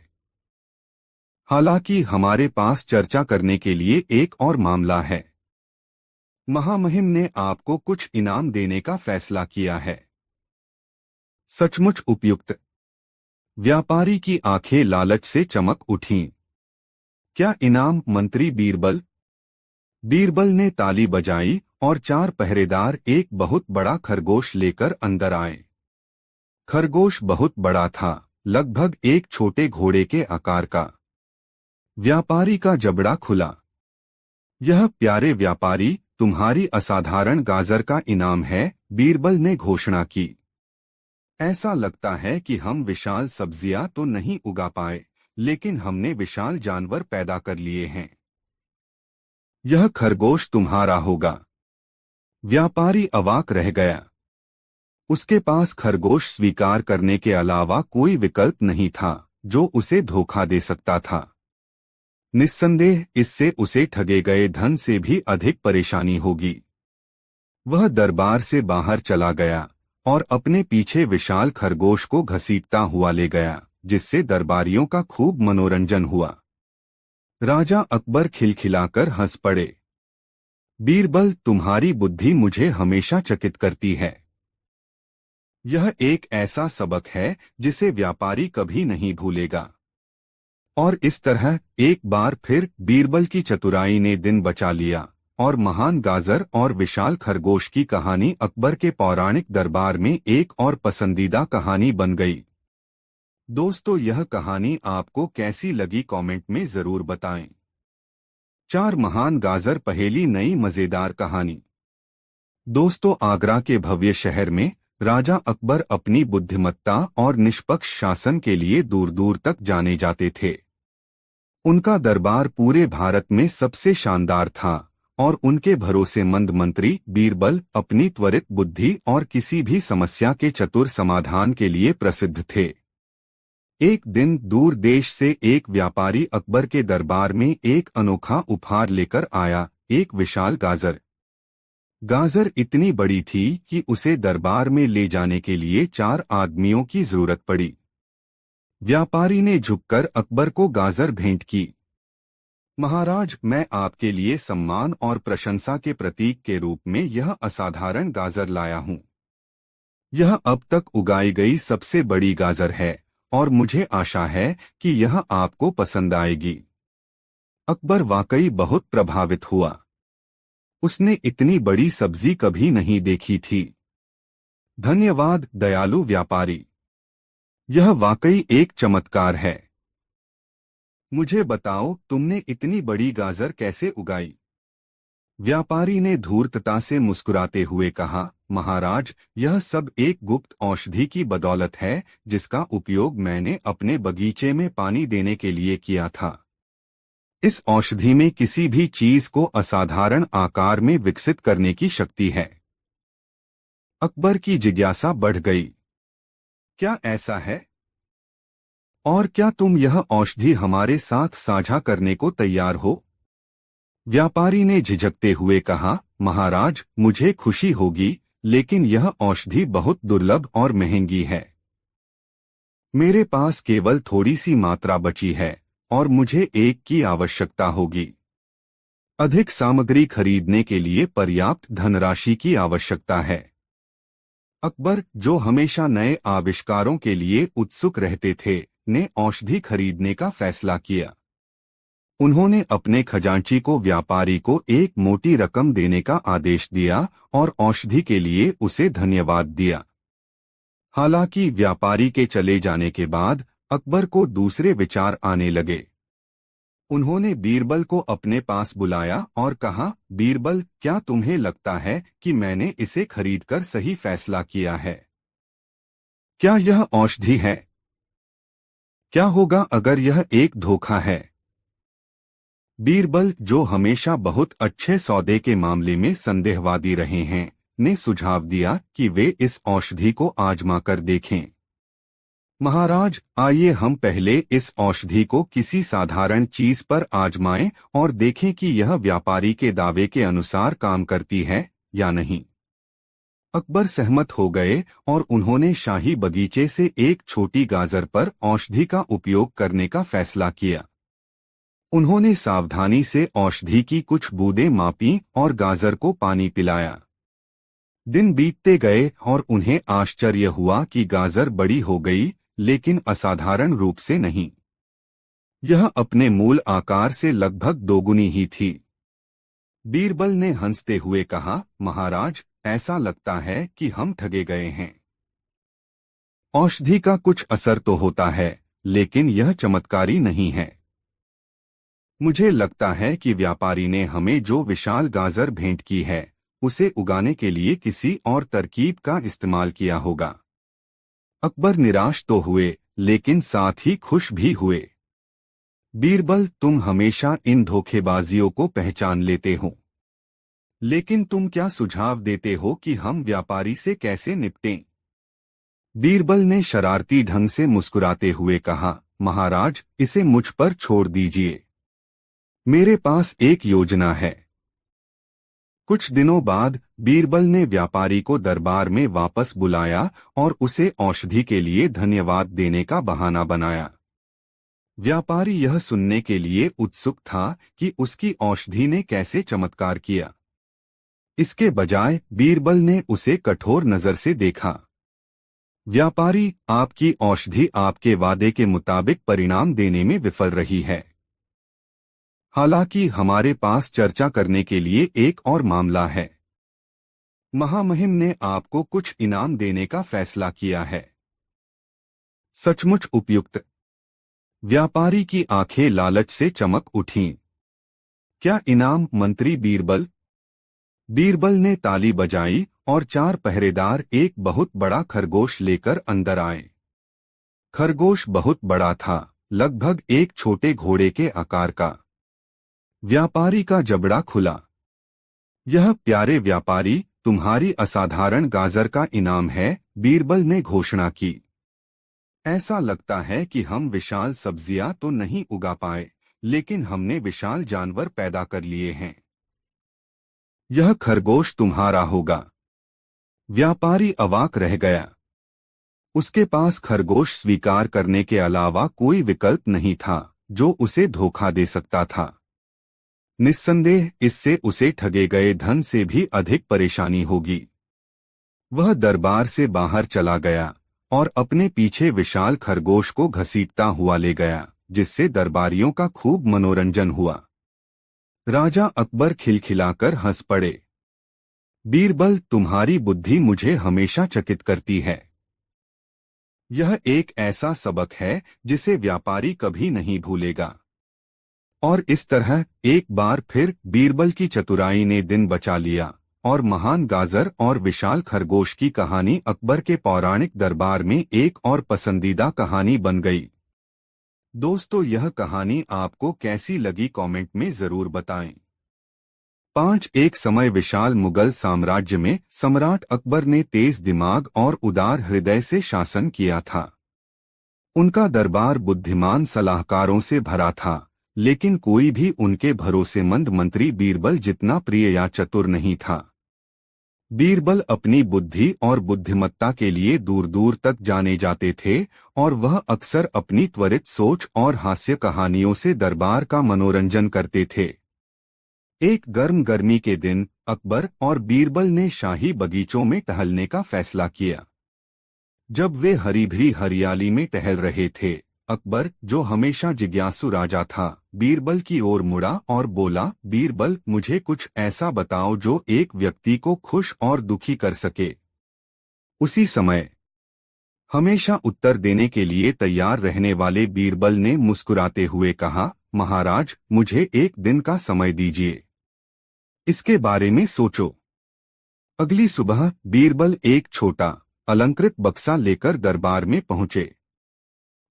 हालांकि हमारे पास चर्चा करने के लिए एक और मामला है। महामहिम ने आपको कुछ इनाम देने का फैसला किया है। सचमुच उपयुक्त। व्यापारी की आंखें लालच से चमक उठीं। क्या इनाम, मंत्री बीरबल? बीरबल ने ताली बजाई और 4 पहरेदार एक बहुत बड़ा खरगोश लेकर अंदर आए। खरगोश बहुत बड़ा था, लगभग एक छोटे घोड़े के आकार का। व्यापारी का जबड़ा खुला। यह प्यारे व्यापारी, तुम्हारी असाधारण गाजर का इनाम है, बीरबल ने घोषणा की। ऐसा लगता है कि हम विशाल सब्जियां तो नहीं उगा पाए, लेकिन हमने विशाल जानवर पैदा कर लिए हैं। यह खरगोश तुम्हारा होगा। व्यापारी अवाक रह गया। उसके पास खरगोश स्वीकार करने के अलावा कोई विकल्प नहीं था जो उसे धोखा दे सकता था। निस्संदेह इससे उसे ठगे गए धन से भी अधिक परेशानी होगी। वह दरबार से बाहर चला गया और अपने पीछे विशाल खरगोश को घसीटता हुआ ले गया, जिससे दरबारियों का खूब मनोरंजन हुआ। राजा अकबर खिलखिलाकर हंस पड़े। बीरबल, तुम्हारी बुद्धि मुझे हमेशा चकित करती है। यह एक ऐसा सबक है जिसे व्यापारी कभी नहीं भूलेगा। और इस तरह एक बार फिर बीरबल की चतुराई ने दिन बचा लिया और महान गाजर और विशाल खरगोश की कहानी अकबर के पौराणिक दरबार में एक और पसंदीदा कहानी बन गई। दोस्तों, यह कहानी आपको कैसी लगी कमेंट में जरूर बताएं। 4 महान गाजर पहेली, नई मजेदार कहानी। दोस्तों, आगरा के भव्य शहर में राजा अकबर अपनी बुद्धिमत्ता और निष्पक्ष शासन के लिए दूर दूर तक जाने जाते थे। उनका दरबार पूरे भारत में सबसे शानदार था और उनके भरोसेमंद मंत्री बीरबल अपनी त्वरित बुद्धि और किसी भी समस्या के चतुर समाधान के लिए प्रसिद्ध थे। एक दिन दूर देश से एक व्यापारी अकबर के दरबार में एक अनोखा उपहार लेकर आया, एक विशाल गाजर। गाजर इतनी बड़ी थी कि उसे दरबार में ले जाने के लिए 4 आदमियों की जरूरत पड़ी। व्यापारी ने झुककर अकबर को गाजर भेंट की। महाराज, मैं आपके लिए सम्मान और प्रशंसा के प्रतीक के रूप में यह असाधारण गाजर लाया हूं। यह अब तक उगाई गई सबसे बड़ी गाजर है और मुझे आशा है कि यह आपको पसंद आएगी। अकबर वाकई बहुत प्रभावित हुआ। उसने इतनी बड़ी सब्जी कभी नहीं देखी थी। धन्यवाद दयालु व्यापारी, यह वाकई एक चमत्कार है। मुझे बताओ, तुमने इतनी बड़ी गाजर कैसे उगाई? व्यापारी ने धूर्तता से मुस्कुराते हुए कहा, महाराज, यह सब एक गुप्त औषधि की बदौलत है जिसका उपयोग मैंने अपने बगीचे में पानी देने के लिए किया था। इस औषधि में किसी भी चीज को असाधारण आकार में विकसित करने की शक्ति है। अकबर की जिज्ञासा बढ़ गई। क्या ऐसा है? और क्या तुम यह औषधि हमारे साथ साझा करने को तैयार हो? व्यापारी ने झिझकते हुए कहा, महाराज, मुझे खुशी होगी, लेकिन यह औषधि बहुत दुर्लभ और महंगी है। मेरे पास केवल थोड़ी सी मात्रा बची है और मुझे एक की आवश्यकता होगी। अधिक सामग्री खरीदने के लिए पर्याप्त धनराशि की आवश्यकता है। अकबर, जो हमेशा नए आविष्कारों के लिए उत्सुक रहते थे, ने औषधि खरीदने का फैसला किया। उन्होंने अपने खजांची को व्यापारी को एक मोटी रकम देने का आदेश दिया और औषधि के लिए उसे धन्यवाद दिया। हालांकि व्यापारी के चले जाने के बाद अकबर को दूसरे विचार आने लगे। उन्होंने बीरबल को अपने पास बुलाया और कहा, बीरबल, क्या तुम्हें लगता है कि मैंने इसे खरीदकर सही फैसला किया है? क्या यह औषधि है? क्या होगा अगर यह एक धोखा है? बीरबल, जो हमेशा बहुत अच्छे सौदे के मामले में संदेहवादी रहे हैं, ने सुझाव दिया कि वे इस औषधि को आजमा कर देखें। महाराज, आइए हम पहले इस औषधि को किसी साधारण चीज पर आजमाएं और देखें कि यह व्यापारी के दावे के अनुसार काम करती है या नहीं। अकबर सहमत हो गए और उन्होंने शाही बगीचे से एक छोटी गाजर पर औषधि का उपयोग करने का फैसला किया। उन्होंने सावधानी से औषधि की कुछ बूंदें मापीं और गाजर को पानी पिलाया। दिन बीतते गए और उन्हें आश्चर्य हुआ कि गाजर बड़ी हो गई, लेकिन असाधारण रूप से नहीं। यह अपने मूल आकार से लगभग दोगुनी ही थी। बीरबल ने हंसते हुए कहा, महाराज, ऐसा लगता है कि हम ठगे गए हैं। औषधि का कुछ असर तो होता है, लेकिन यह चमत्कारी नहीं है। मुझे लगता है कि व्यापारी ने हमें जो विशाल गाजर भेंट की है, उसे उगाने के लिए किसी और तरकीब का इस्तेमाल किया होगा। अकबर निराश तो हुए, लेकिन साथ ही खुश भी हुए। बीरबल, तुम हमेशा इन धोखेबाजियों को पहचान लेते हो। लेकिन तुम क्या सुझाव देते हो कि हम व्यापारी से कैसे निपटें? बीरबल ने शरारती ढंग से मुस्कुराते हुए कहा, महाराज, इसे मुझ पर छोड़ दीजिए। मेरे पास एक योजना है। कुछ दिनों बाद बीरबल ने व्यापारी को दरबार में वापस बुलाया और उसे औषधि के लिए धन्यवाद देने का बहाना बनाया। व्यापारी यह सुनने के लिए उत्सुक था कि उसकी औषधि ने कैसे चमत्कार किया। इसके बजाय बीरबल ने उसे कठोर नजर से देखा। व्यापारी, आपकी औषधि आपके वादे के मुताबिक परिणाम देने में विफल रही है। हालांकि हमारे पास चर्चा करने के लिए एक और मामला है। महामहिम ने आपको कुछ इनाम देने का फैसला किया है। सचमुच उपयुक्त। व्यापारी की आंखें लालच से चमक उठीं। क्या इनाम, मंत्री बीरबल? बीरबल ने ताली बजाई और 4 पहरेदार एक बहुत बड़ा खरगोश लेकर अंदर आए। खरगोश बहुत बड़ा था, लगभग एक छोटे घोड़े के आकार का। व्यापारी का जबड़ा खुला। यह प्यारे व्यापारी, तुम्हारी असाधारण गाजर का इनाम है, बीरबल ने घोषणा की। ऐसा लगता है कि हम विशाल सब्जियां तो नहीं उगा पाए, लेकिन हमने विशाल जानवर पैदा कर लिए हैं। यह खरगोश तुम्हारा होगा। व्यापारी अवाक रह गया। उसके पास खरगोश स्वीकार करने के अलावा कोई विकल्प नहीं था जो उसे धोखा दे सकता था। निस्संदेह इससे उसे ठगे गए धन से भी अधिक परेशानी होगी। वह दरबार से बाहर चला गया और अपने पीछे विशाल खरगोश को घसीटता हुआ ले गया, जिससे दरबारियों का खूब मनोरंजन हुआ। राजा अकबर खिलखिलाकर हंस पड़े। बीरबल, तुम्हारी बुद्धि मुझे हमेशा चकित करती है। यह एक ऐसा सबक है जिसे व्यापारी कभी नहीं भूलेगा। और इस तरह एक बार फिर बीरबल की चतुराई ने दिन बचा लिया और महान गाजर और विशाल खरगोश की कहानी अकबर के पौराणिक दरबार में एक और पसंदीदा कहानी बन गई। दोस्तों, यह कहानी आपको कैसी लगी कमेंट में जरूर बताएं। 5 एक समय विशाल मुगल साम्राज्य में सम्राट अकबर ने तेज दिमाग और उदार हृदय से शासन किया था। उनका दरबार बुद्धिमान सलाहकारों से भरा था, लेकिन कोई भी उनके भरोसेमंद मंत्री बीरबल जितना प्रिय या चतुर नहीं था। बीरबल अपनी बुद्धि और बुद्धिमत्ता के लिए दूर दूर तक जाने जाते थे और वह अक्सर अपनी त्वरित सोच और हास्य कहानियों से दरबार का मनोरंजन करते थे। एक गर्म गर्मी के दिन अकबर और बीरबल ने शाही बगीचों में टहलने का फैसला किया। जब वे हरी भरी हरियाली में टहल रहे थे, अकबर, जो हमेशा जिज्ञासु राजा था, बीरबल की ओर मुड़ा और बोला, बीरबल, मुझे कुछ ऐसा बताओ जो एक व्यक्ति को खुश और दुखी कर सके। उसी समय हमेशा उत्तर देने के लिए तैयार रहने वाले बीरबल ने मुस्कुराते हुए कहा, महाराज, मुझे एक दिन का समय दीजिए। इसके बारे में सोचो। अगली सुबह बीरबल एक छोटा अलंकृत बक्सा लेकर दरबार में पहुंचे।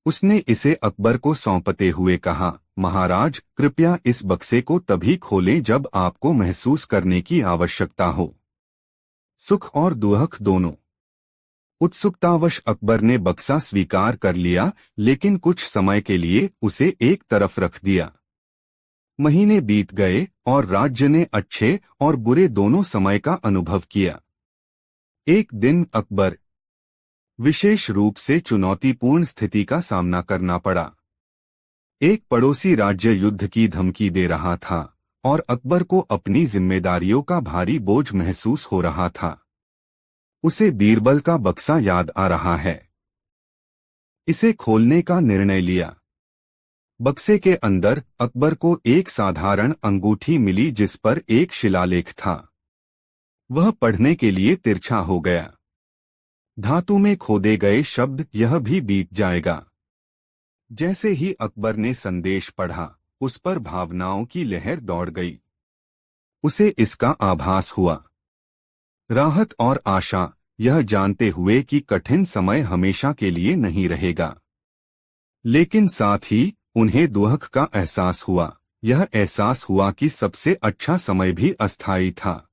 उसने इसे अकबर को सौंपते हुए कहा, महाराज, कृपया इस बक्से को तभी खोलें जब आपको महसूस करने की आवश्यकता हो। सुख और दुख दोनों। उत्सुकतावश अकबर ने बक्सा स्वीकार कर लिया, लेकिन कुछ समय के लिए उसे एक तरफ रख दिया। महीने बीत गए और राज्य ने अच्छे और बुरे दोनों समय का अनुभव किया। एक दिन अकबर विशेष रूप से चुनौतीपूर्ण स्थिति का सामना करना पड़ा। एक पड़ोसी राज्य युद्ध की धमकी दे रहा था और अकबर को अपनी जिम्मेदारियों का भारी बोझ महसूस हो रहा था। उसे बीरबल का बक्सा याद आ रहा है। इसे खोलने का निर्णय लिया। बक्से के अंदर अकबर को एक साधारण अंगूठी मिली जिस पर एक शिलालेख था। वह पढ़ने के लिए तिरछा हो गया। धातु में खोदे गए शब्द, यह भी बीत जाएगा। जैसे ही अकबर ने संदेश पढ़ा, उस पर भावनाओं की लहर दौड़ गई। उसे इसका आभास हुआ। राहत और आशा, यह जानते हुए कि कठिन समय हमेशा के लिए नहीं रहेगा। लेकिन साथ ही उन्हें दुख का एहसास हुआ। यह एहसास हुआ कि सबसे अच्छा समय भी अस्थायी था।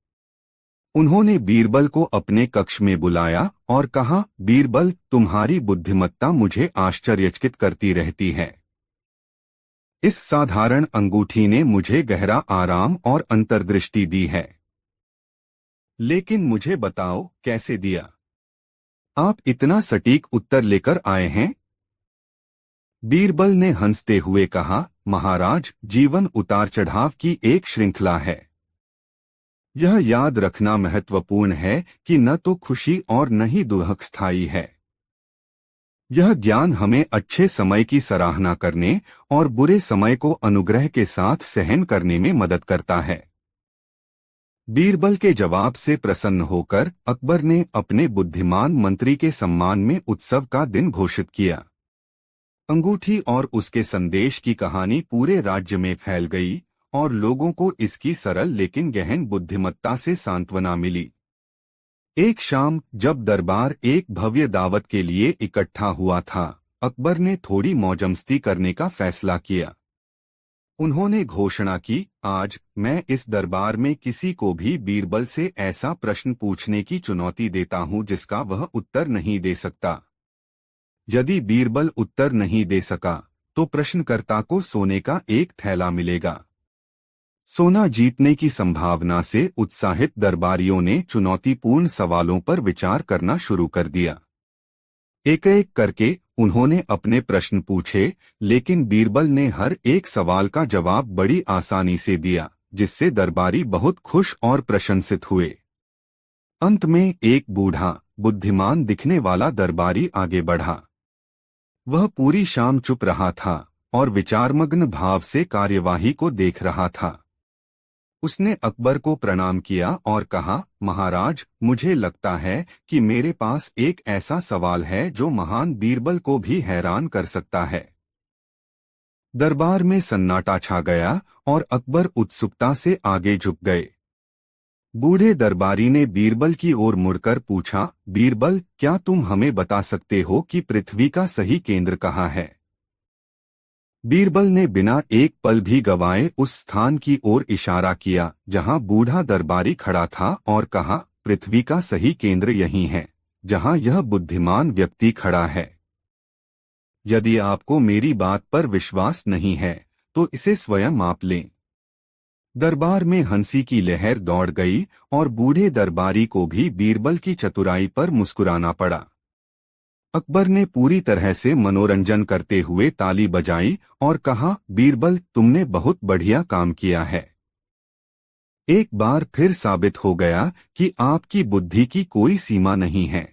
उन्होंने बीरबल को अपने कक्ष में बुलाया और कहा, बीरबल, तुम्हारी बुद्धिमत्ता मुझे आश्चर्यचकित करती रहती है। इस साधारण अंगूठी ने मुझे गहरा आराम और अंतर्दृष्टि दी है। लेकिन मुझे बताओ, कैसे दिया? आप इतना सटीक उत्तर लेकर आए हैं। बीरबल ने हंसते हुए कहा, महाराज, जीवन उतार चढ़ाव की एक श्रृंखला है। यह याद रखना महत्वपूर्ण है कि न तो खुशी और न ही दुख स्थायी है। यह ज्ञान हमें अच्छे समय की सराहना करने और बुरे समय को अनुग्रह के साथ सहन करने में मदद करता है। बीरबल के जवाब से प्रसन्न होकर अकबर ने अपने बुद्धिमान मंत्री के सम्मान में उत्सव का दिन घोषित किया। अंगूठी और उसके संदेश की कहानी पूरे राज्य में फैल गई और लोगों को इसकी सरल लेकिन गहन बुद्धिमत्ता से सांत्वना मिली। एक शाम जब दरबार एक भव्य दावत के लिए इकट्ठा हुआ था, अकबर ने थोड़ी मौजमस्ती करने का फैसला किया। उन्होंने घोषणा की, आज मैं इस दरबार में किसी को भी बीरबल से ऐसा प्रश्न पूछने की चुनौती देता हूं जिसका वह उत्तर नहीं दे सकता। यदि बीरबल उत्तर नहीं दे सका तो प्रश्नकर्ता को सोने का एक थैला मिलेगा। सोना जीतने की संभावना से उत्साहित दरबारियों ने चुनौतीपूर्ण सवालों पर विचार करना शुरू कर दिया। एक एक करके उन्होंने अपने प्रश्न पूछे, लेकिन बीरबल ने हर एक सवाल का जवाब बड़ी आसानी से दिया, जिससे दरबारी बहुत खुश और प्रशंसित हुए। अंत में एक बूढ़ा, बुद्धिमान दिखने वाला दरबारी आगे बढ़ा। वह पूरी शाम चुप रहा था और विचारमग्न भाव से कार्यवाही को देख रहा था। उसने अकबर को प्रणाम किया और कहा, महाराज, मुझे लगता है कि मेरे पास एक ऐसा सवाल है जो महान बीरबल को भी हैरान कर सकता है। दरबार में सन्नाटा छा गया और अकबर उत्सुकता से आगे झुक गए। बूढ़े दरबारी ने बीरबल की ओर मुड़कर पूछा, बीरबल, क्या तुम हमें बता सकते हो कि पृथ्वी का सही केंद्र कहाँ है? बीरबल ने बिना एक पल भी गवाए उस स्थान की ओर इशारा किया जहां बूढ़ा दरबारी खड़ा था और कहा, पृथ्वी का सही केंद्र यही है, जहां यह बुद्धिमान व्यक्ति खड़ा है। यदि आपको मेरी बात पर विश्वास नहीं है तो इसे स्वयं माप लें। दरबार में हंसी की लहर दौड़ गई और बूढ़े दरबारी को भी बीरबल की चतुराई पर मुस्कुराना पड़ा। अकबर ने पूरी तरह से मनोरंजन करते हुए ताली बजाई और कहा, बीरबल, तुमने बहुत बढ़िया काम किया है। एक बार फिर साबित हो गया कि आपकी बुद्धि की कोई सीमा नहीं है।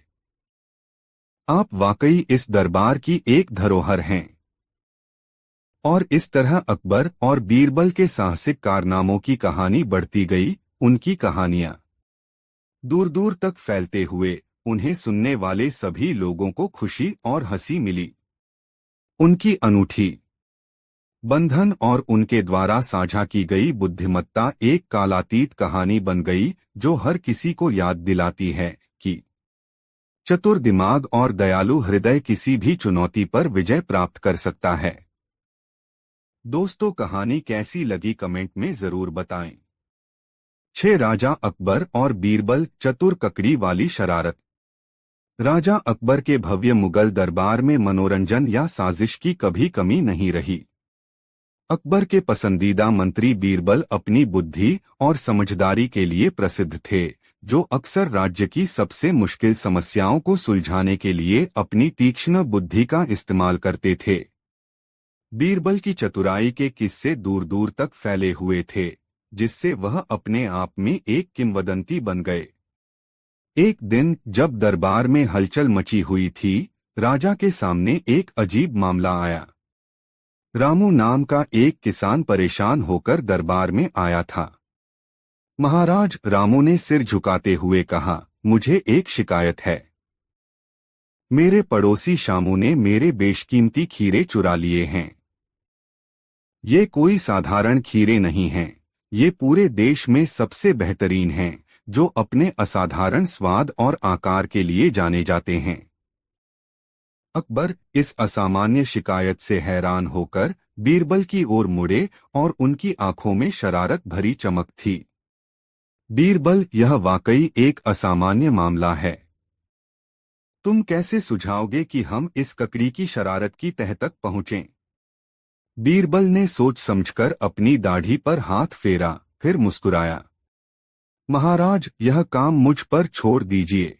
आप वाकई इस दरबार की एक धरोहर हैं। और इस तरह अकबर और बीरबल के साहसिक कारनामों की कहानी बढ़ती गई। उनकी कहानियां दूर दूर तक फैलते हुए उन्हें सुनने वाले सभी लोगों को खुशी और हंसी मिली। उनकी अनूठी बंधन और उनके द्वारा साझा की गई बुद्धिमत्ता एक कालातीत कहानी बन गई जो हर किसी को याद दिलाती है कि चतुर दिमाग और दयालु हृदय किसी भी चुनौती पर विजय प्राप्त कर सकता है। दोस्तों, कहानी कैसी लगी कमेंट में जरूर बताएं। 6 राजा अकबर और बीरबल, चतुर ककड़ी वाली शरारत। राजा अकबर के भव्य मुगल दरबार में मनोरंजन या साजिश की कभी कमी नहीं रही। अकबर के पसंदीदा मंत्री बीरबल अपनी बुद्धि और समझदारी के लिए प्रसिद्ध थे, जो अक्सर राज्य की सबसे मुश्किल समस्याओं को सुलझाने के लिए अपनी तीक्ष्ण बुद्धि का इस्तेमाल करते थे। बीरबल की चतुराई के किस्से दूर दूर तक फैले हुए थे, जिससे वह अपने आप में एक किंवदंती बन गए। एक दिन जब दरबार में हलचल मची हुई थी, राजा के सामने एक अजीब मामला आया। रामू नाम का एक किसान परेशान होकर दरबार में आया था। महाराज, रामू ने सिर झुकाते हुए कहा, मुझे एक शिकायत है। मेरे पड़ोसी शामू ने मेरे बेशकीमती खीरे चुरा लिए हैं। ये कोई साधारण खीरे नहीं हैं, ये पूरे देश में सबसे बेहतरीन हैं, जो अपने असाधारण स्वाद और आकार के लिए जाने जाते हैं। अकबर इस असामान्य शिकायत से हैरान होकर बीरबल की ओर मुड़े और उनकी आंखों में शरारत भरी चमक थी। बीरबल, यह वाकई एक असामान्य मामला है। तुम कैसे सुझाओगे कि हम इस ककड़ी की शरारत की तह तक पहुंचें? बीरबल ने सोच समझकर अपनी दाढ़ी पर हाथ फेरा, फिर मुस्कुराया। महाराज, यह काम मुझ पर छोड़ दीजिए।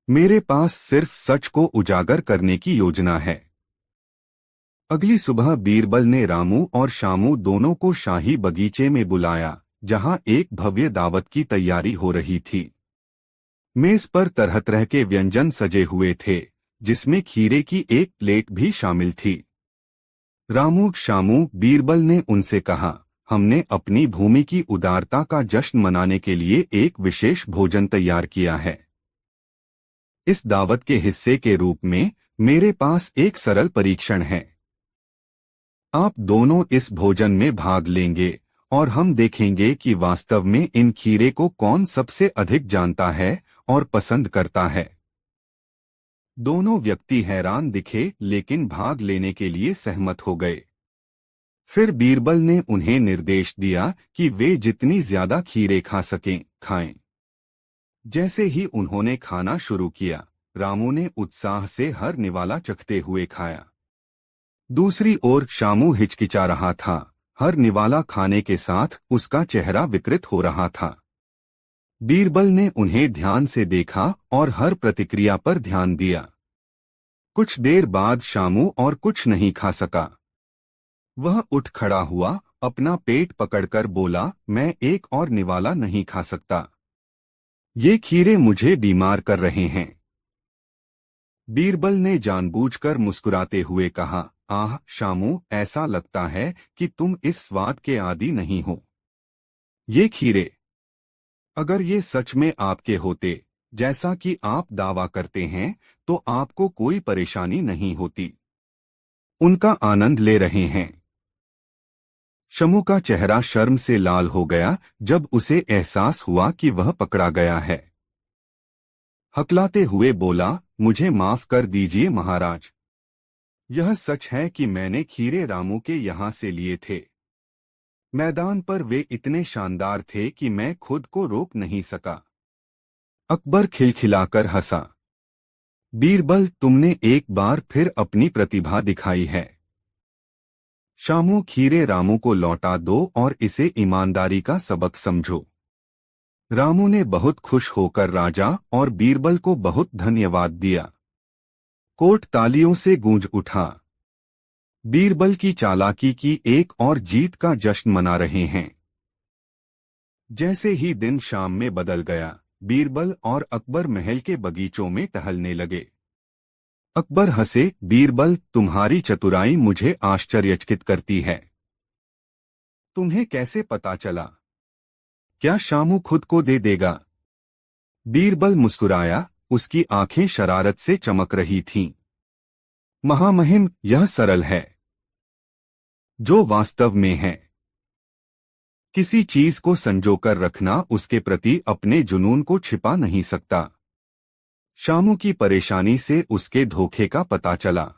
मेरे पास सिर्फ सच को उजागर करने की योजना है। अगली सुबह बीरबल ने रामू और शामू दोनों को शाही बगीचे में बुलाया, जहां एक भव्य दावत की तैयारी हो रही थी। मेज पर तरह तरह के व्यंजन सजे हुए थे, जिसमें खीरे की एक प्लेट भी शामिल थी। रामू, शामू, बीरबल ने उनसे कहा, हमने अपनी भूमि की उदारता का जश्न मनाने के लिए एक विशेष भोजन तैयार किया है। इस दावत के हिस्से के रूप में मेरे पास एक सरल परीक्षण है। आप दोनों इस भोजन में भाग लेंगे और हम देखेंगे कि वास्तव में इन खीरे को कौन सबसे अधिक जानता है और पसंद करता है। दोनों व्यक्ति हैरान दिखे, लेकिन भाग लेने के लिए सहमत हो गए। फिर बीरबल ने उन्हें निर्देश दिया कि वे जितनी ज्यादा खीरे खा सकें खाएं। जैसे ही उन्होंने खाना शुरू किया, रामू ने उत्साह से हर निवाला चखते हुए खाया। दूसरी ओर शामू हिचकिचा रहा था। हर निवाला खाने के साथ उसका चेहरा विकृत हो रहा था। बीरबल ने उन्हें ध्यान से देखा और हर प्रतिक्रिया पर ध्यान दिया। कुछ देर बाद शामू और कुछ नहीं खा सका। वह उठ खड़ा हुआ, अपना पेट पकड़कर बोला, मैं एक और निवाला नहीं खा सकता। ये खीरे मुझे बीमार कर रहे हैं। बीरबल ने जानबूझकर मुस्कुराते हुए कहा, आह शामू, ऐसा लगता है कि तुम इस स्वाद के आदी नहीं हो। ये खीरे, अगर ये सच में आपके होते, जैसा कि आप दावा करते हैं, तो आपको कोई परेशानी नहीं होती। उनका आनंद ले रहे हैं। शमू का चेहरा शर्म से लाल हो गया जब उसे एहसास हुआ कि वह पकड़ा गया है। हकलाते हुए बोला, मुझे माफ कर दीजिए महाराज। यह सच है कि मैंने खीरे रामू के यहाँ से लिए थे। मैदान पर वे इतने शानदार थे कि मैं खुद को रोक नहीं सका। अकबर खिलखिलाकर हंसा। बीरबल, तुमने एक बार फिर अपनी प्रतिभा दिखाई है। शामू, खीरे रामू को लौटा दो और इसे ईमानदारी का सबक समझो। रामू ने बहुत खुश होकर राजा और बीरबल को बहुत धन्यवाद दिया। कोर्ट तालियों से गूंज उठा। बीरबल की चालाकी की एक और जीत का जश्न मना रहे हैं। जैसे ही दिन शाम में बदल गया, बीरबल और अकबर महल के बगीचों में टहलने लगे। अकबर हंसे, बीरबल, तुम्हारी चतुराई मुझे आश्चर्यचकित करती है। तुम्हें कैसे पता चला? क्या शामू खुद को दे देगा? बीरबल मुस्कुराया, उसकी आंखें शरारत से चमक रही थीं। महामहिम, यह सरल है। जो वास्तव में है। किसी चीज को संजोकर रखना उसके प्रति अपने जुनून को छिपा नहीं सकता। शामू की परेशानी से उसके धोखे का पता चला।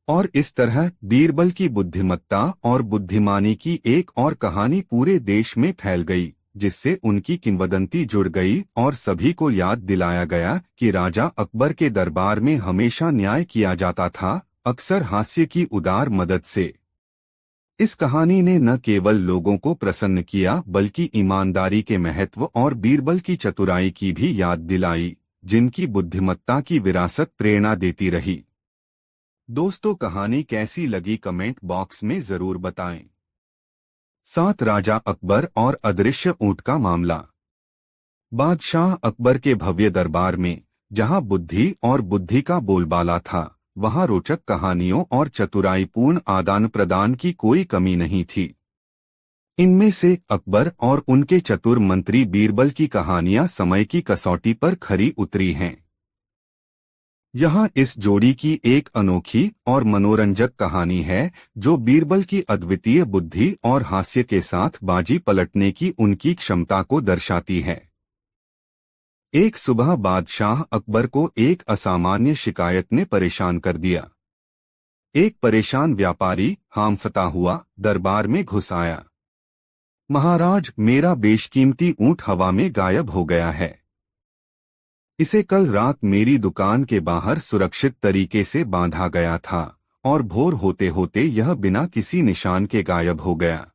और इस तरह बीरबल की बुद्धिमत्ता और बुद्धिमानी की एक और कहानी पूरे देश में फैल गई, जिससे उनकी किंवदंती जुड़ गई और सभी को याद दिलाया गया कि राजा अकबर के दरबार में हमेशा न्याय किया जाता था, अक्सर हास्य की उदार मदद से। इस कहानी ने न केवल लोगों को प्रसन्न किया बल्कि ईमानदारी के महत्व और बीरबल की चतुराई की भी याद दिलाई, जिनकी बुद्धिमत्ता की विरासत प्रेरणा देती रही। दोस्तों, कहानी कैसी लगी कमेंट बॉक्स में जरूर बताएं। 7 राजा अकबर और अदृश्य ऊंट का मामला। बादशाह अकबर के भव्य दरबार में, जहां बुद्धि और बुद्धि का बोलबाला था, वहां रोचक कहानियों और चतुराईपूर्ण आदान प्रदान की कोई कमी नहीं थी। इनमें से अकबर और उनके चतुर मंत्री बीरबल की कहानियां समय की कसौटी पर खरी उतरी हैं। यहाँ इस जोड़ी की एक अनोखी और मनोरंजक कहानी है, जो बीरबल की अद्वितीय बुद्धि और हास्य के साथ बाजी पलटने की उनकी क्षमता को दर्शाती है। एक सुबह बादशाह अकबर को एक असामान्य शिकायत ने परेशान कर दिया। एक परेशान व्यापारी हामफता हुआ दरबार में घुस आया। महाराज, मेरा बेशकीमती ऊंट हवा में गायब हो गया है। इसे कल रात मेरी दुकान के बाहर सुरक्षित तरीके से बांधा गया था और भोर होते होते यह बिना किसी निशान के गायब हो गया।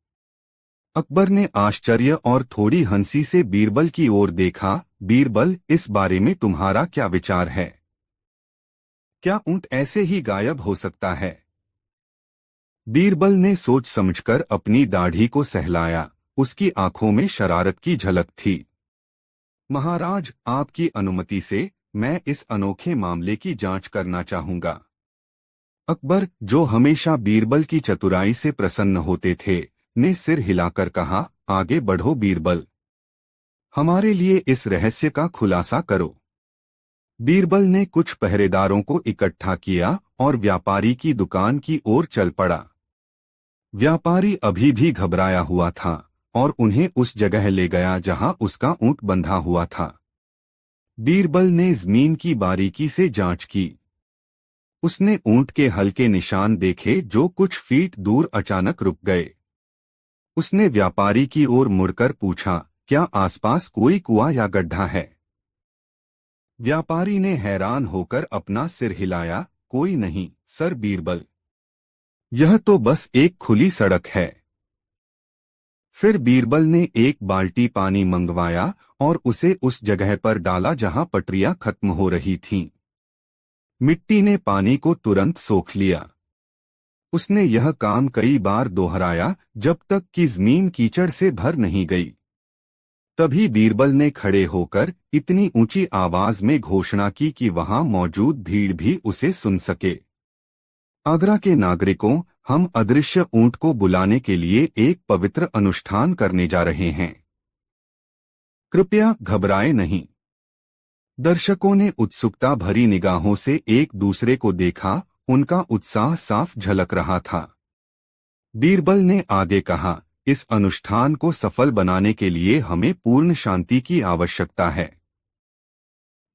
अकबर ने आश्चर्य और थोड़ी हंसी से बीरबल की ओर देखा। बीरबल, इस बारे में तुम्हारा क्या विचार है? क्या ऊंट ऐसे ही गायब हो सकता है? बीरबल ने सोच समझकर अपनी दाढ़ी को सहलाया। उसकी आंखों में शरारत की झलक थी। महाराज, आपकी अनुमति से मैं इस अनोखे मामले की जांच करना चाहूंगा। अकबर, जो हमेशा बीरबल की चतुराई से प्रसन्न होते थे, ने सिर हिलाकर कहा, आगे बढ़ो बीरबल। हमारे लिए इस रहस्य का खुलासा करो। बीरबल ने कुछ पहरेदारों को इकट्ठा किया और व्यापारी की दुकान की ओर चल पड़ा। व्यापारी अभी भी घबराया हुआ था और उन्हें उस जगह ले गया जहां उसका ऊंट बंधा हुआ था। बीरबल ने जमीन की बारीकी से जांच की। उसने ऊंट के हल्के निशान देखे जो कुछ फीट दूर अचानक रुक गए। उसने व्यापारी की ओर मुड़कर पूछा, क्या आसपास कोई कुआं या गड्ढा है? व्यापारी ने हैरान होकर अपना सिर हिलाया, कोई नहीं सर बीरबल, यह तो बस एक खुली सड़क है। फिर बीरबल ने एक बाल्टी पानी मंगवाया और उसे उस जगह पर डाला जहां पटरियां खत्म हो रही थीं। मिट्टी ने पानी को तुरंत सोख लिया। उसने यह काम कई बार दोहराया जब तक कि जमीन कीचड़ से भर नहीं गई। तभी बीरबल ने खड़े होकर इतनी ऊंची आवाज में घोषणा की कि वहां मौजूद भीड़ भी उसे सुन सके। आगरा के नागरिकों, हम अदृश्य ऊंट को बुलाने के लिए एक पवित्र अनुष्ठान करने जा रहे हैं। कृपया घबराएं नहीं। दर्शकों ने उत्सुकता भरी निगाहों से एक दूसरे को देखा, उनका उत्साह साफ झलक रहा था। बीरबल ने आगे कहा, इस अनुष्ठान को सफल बनाने के लिए हमें पूर्ण शांति की आवश्यकता है।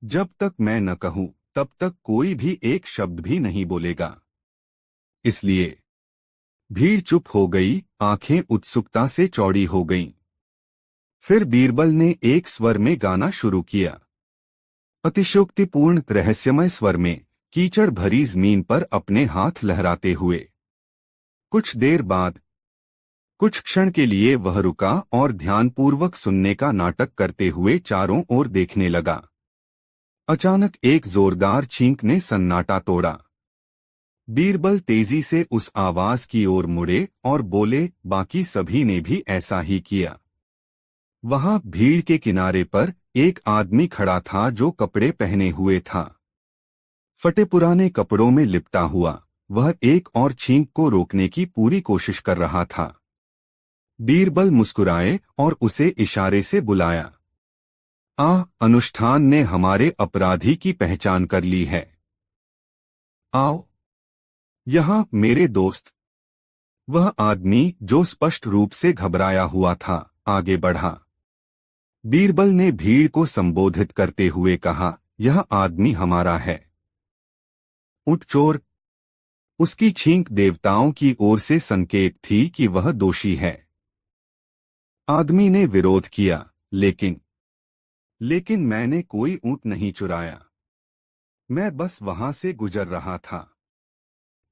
जब तक मैं न कहूं तब तक कोई भी एक शब्द भी नहीं बोलेगा। इसलिए भीड़ चुप हो गई, आंखें उत्सुकता से चौड़ी हो गईं। फिर बीरबल ने एक स्वर में गाना शुरू किया, अतिशयोक्तिपूर्ण रहस्यमय स्वर में, कीचड़ भरी जमीन पर अपने हाथ लहराते हुए। कुछ देर बाद, कुछ क्षण के लिए वह रुका और ध्यानपूर्वक सुनने का नाटक करते हुए चारों ओर देखने लगा। अचानक एक जोरदार चींक ने सन्नाटा तोड़ा। बीरबल तेजी से उस आवाज की ओर मुड़े और बोले, बाकी सभी ने भी ऐसा ही किया। वहां भीड़ के किनारे पर एक आदमी खड़ा था जो कपड़े पहने हुए था। फटे पुराने कपड़ों में लिपटा हुआ, वह एक और छींक को रोकने की पूरी कोशिश कर रहा था। बीरबल मुस्कुराए और उसे इशारे से बुलाया। अनुष्ठान ने हमारे अपराधी की पहचान कर ली है। आओ यहां मेरे दोस्त। वह आदमी जो स्पष्ट रूप से घबराया हुआ था, आगे बढ़ा। बीरबल ने भीड़ को संबोधित करते हुए कहा, यह आदमी हमारा है। ऊंट चोर। उसकी छींक देवताओं की ओर से संकेत थी कि वह दोषी है। आदमी ने विरोध किया, लेकिन मैंने कोई ऊंट नहीं चुराया। मैं बस वहां से गुजर रहा था।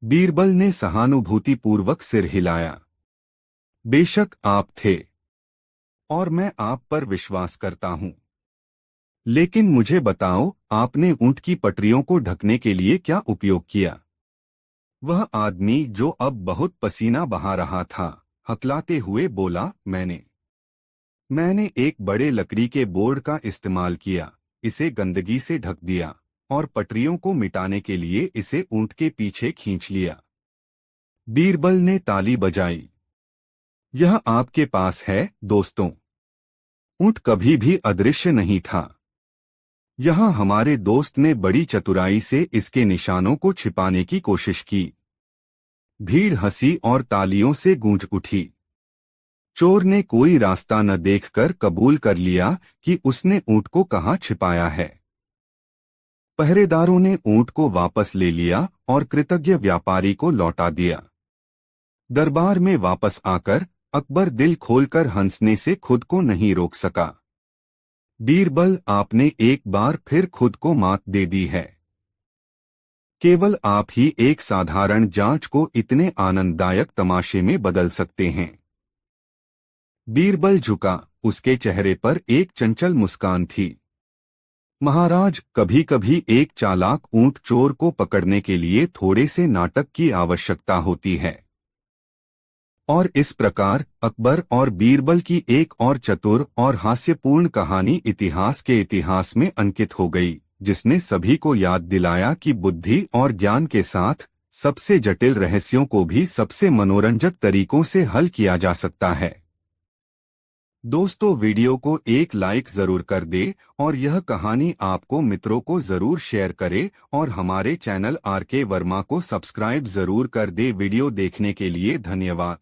बीरबल ने सहानुभूतिपूर्वक सिर हिलाया। बेशक आप थे, और मैं आप पर विश्वास करता हूं। लेकिन मुझे बताओ, आपने ऊंट की पटरियों को ढकने के लिए क्या उपयोग किया? वह आदमी जो अब बहुत पसीना बहा रहा था, हकलाते हुए बोला, मैंने एक बड़े लकड़ी के बोर्ड का इस्तेमाल किया, इसे गंदगी से ढक दिया और पटरियों को मिटाने के लिए इसे ऊंट के पीछे खींच लिया। बीरबल ने ताली बजाई। यह आपके पास है दोस्तों। ऊंट कभी भी अदृश्य नहीं था। यहां हमारे दोस्त ने बड़ी चतुराई से इसके निशानों को छिपाने की कोशिश की। भीड़ हंसी और तालियों से गूंज उठी। चोर ने कोई रास्ता न देखकर कबूल कर लिया कि उसने ऊंट को कहां छिपाया है। पहरेदारों ने ऊंट को वापस ले लिया और कृतज्ञ व्यापारी को लौटा दिया। दरबार में वापस आकर अकबर दिल खोलकर हंसने से खुद को नहीं रोक सका। बीरबल, आपने एक बार फिर खुद को मात दे दी है। केवल आप ही एक साधारण जांच को इतने आनंददायक तमाशे में बदल सकते हैं। बीरबल झुका, उसके चेहरे पर एक चंचल मुस्कान थी। महाराज, कभी कभी एक चालाक ऊंट चोर को पकड़ने के लिए थोड़े से नाटक की आवश्यकता होती है। और इस प्रकार अकबर और बीरबल की एक और चतुर और हास्यपूर्ण कहानी इतिहास में अंकित हो गई, जिसने सभी को याद दिलाया कि बुद्धि और ज्ञान के साथ सबसे जटिल रहस्यों को भी सबसे मनोरंजक तरीकों से हल किया जा सकता है। दोस्तों, वीडियो को एक लाइक जरूर कर दे और यह कहानी आपको मित्रों को जरूर शेयर करे और हमारे चैनल आरके वर्मा को सब्सक्राइब जरूर कर दे। वीडियो देखने के लिए धन्यवाद।